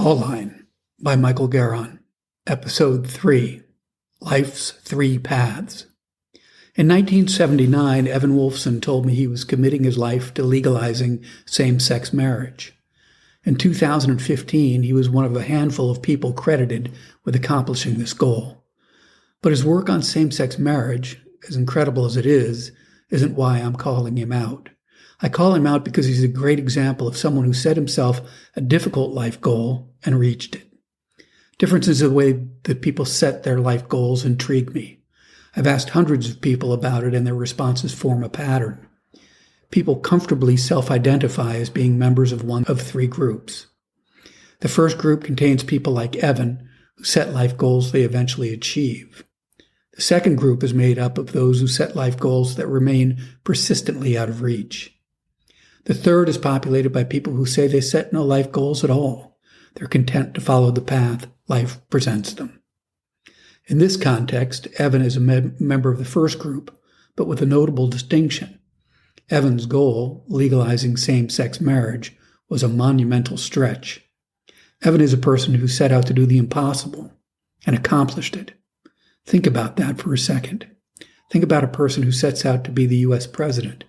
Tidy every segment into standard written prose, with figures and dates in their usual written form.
Pauline by Michael Garon. Episode 3, Life's Three Paths. In 1979, Evan Wolfson told me he was committing his life to legalizing same-sex marriage. In 2015, he was one of a handful of people credited with accomplishing this goal. But his work on same-sex marriage, as incredible as it is, isn't why I'm calling him out. I call him out because he's a great example of someone who set himself a difficult life goal and reached it. Differences in the way that people set their life goals intrigue me. I've asked hundreds of people about it, and their responses form a pattern. People comfortably self-identify as being members of one of three groups. The first group contains people like Evan, who set life goals they eventually achieve. The second group is made up of those who set life goals that remain persistently out of reach. The third is populated by people who say they set no life goals at all. They're content to follow the path life presents them. In this context, Evan is a member of the first group, but with a notable distinction. Evan's goal, legalizing same-sex marriage, was a monumental stretch. Evan is a person who set out to do the impossible and accomplished it. Think about that for a second. Think about a person who sets out to be the U.S. president,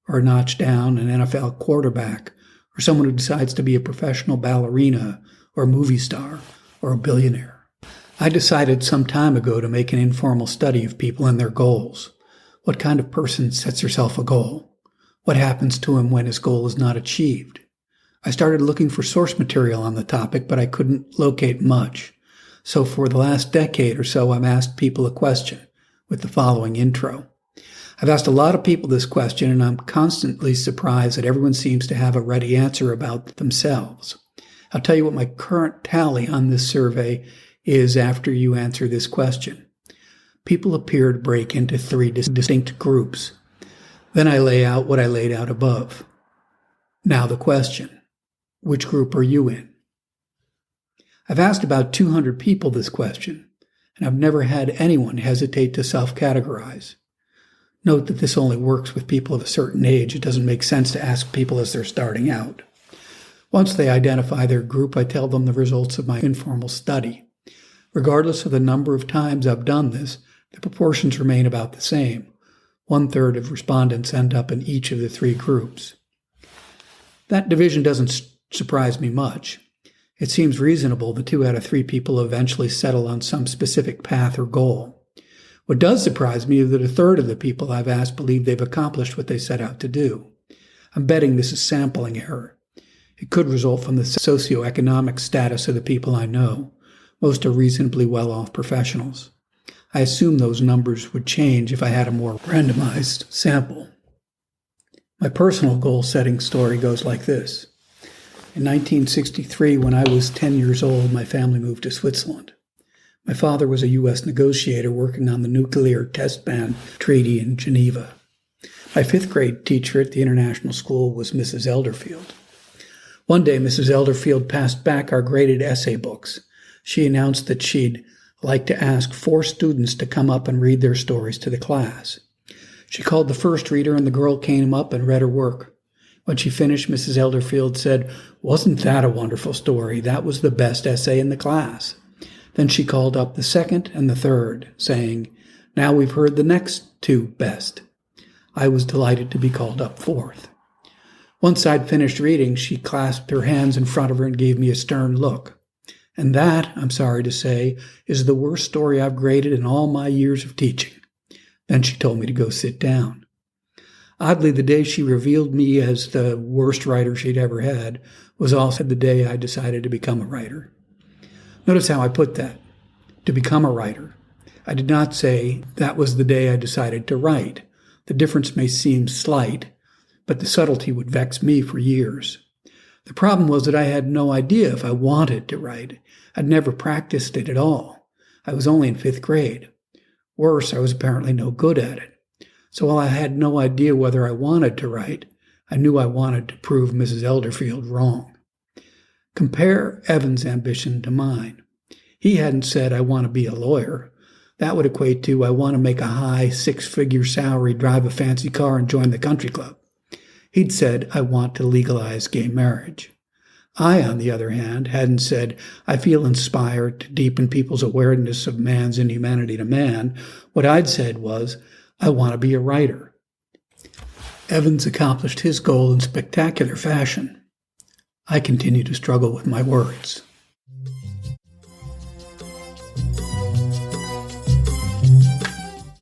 or notch down an NFL quarterback, or someone who decides to be a professional ballerina, or movie star, or a billionaire. I decided some time ago to make an informal study of people and their goals. What kind of person sets herself a goal? What happens to him when his goal is not achieved? I started looking for source material on the topic, but I couldn't locate much. So for the last decade or so, I've asked people a question with the following intro. I've asked a lot of people this question, and I'm constantly surprised that everyone seems to have a ready answer about themselves. I'll tell you what my current tally on this survey is after you answer this question. People appear to break into three distinct groups. Then I lay out what I laid out above. Now the question, which group are you in? I've asked about 200 people this question, and I've never had anyone hesitate to self-categorize. Note that this only works with people of a certain age. It doesn't make sense to ask people as they're starting out. Once they identify their group, I tell them the results of my informal study. Regardless of the number of times I've done this, the proportions remain about the same. 1/3 of respondents end up in each of the three groups. That division doesn't surprise me much. It seems reasonable that 2 out of 3 people eventually settle on some specific path or goal. What does surprise me is that 1/3 of the people I've asked believe they've accomplished what they set out to do. I'm betting this is sampling error. It could result from the socioeconomic status of the people I know. Most are reasonably well-off professionals. I assume those numbers would change if I had a more randomized sample. My personal goal-setting story goes like this. In 1963, when I was 10 years old, my family moved to Switzerland. My father was a U.S. negotiator working on the nuclear test ban treaty in Geneva. My 5th grade teacher at the international school was Mrs. Elderfield. One day, Mrs. Elderfield passed back our graded essay books. She announced that she'd like to ask 4 students to come up and read their stories to the class. She called the first reader, and the girl came up and read her work. When she finished, Mrs. Elderfield said, "Wasn't that a wonderful story? That was the best essay in the class." Then she called up the second and the third, saying, "Now we've heard the next 2 best." I was delighted to be called up 4th. Once I'd finished reading, she clasped her hands in front of her and gave me a stern look. And that, I'm sorry to say, is the worst story I've graded in all my years of teaching. Then she told me to go sit down. Oddly, the day she revealed me as the worst writer she'd ever had was also the day I decided to become a writer. Notice how I put that, to become a writer. I did not say that was the day I decided to write. The difference may seem slight, but the subtlety would vex me for years. The problem was that I had no idea if I wanted to write. I'd never practiced it at all. I was only in 5th grade. Worse, I was apparently no good at it. So while I had no idea whether I wanted to write, I knew I wanted to prove Mrs. Elderfield wrong. Compare Evan's ambition to mine. He hadn't said, "I want to be a lawyer." That would equate to, "I want to make a high 6-figure salary, drive a fancy car, and join the country club." He'd said, "I want to legalize gay marriage." I, on the other hand, hadn't said, I feel inspired to deepen people's awareness of man's inhumanity to man. What I'd said was, I want to be a writer. Evans accomplished his goal in spectacular fashion. I continue to struggle with my words.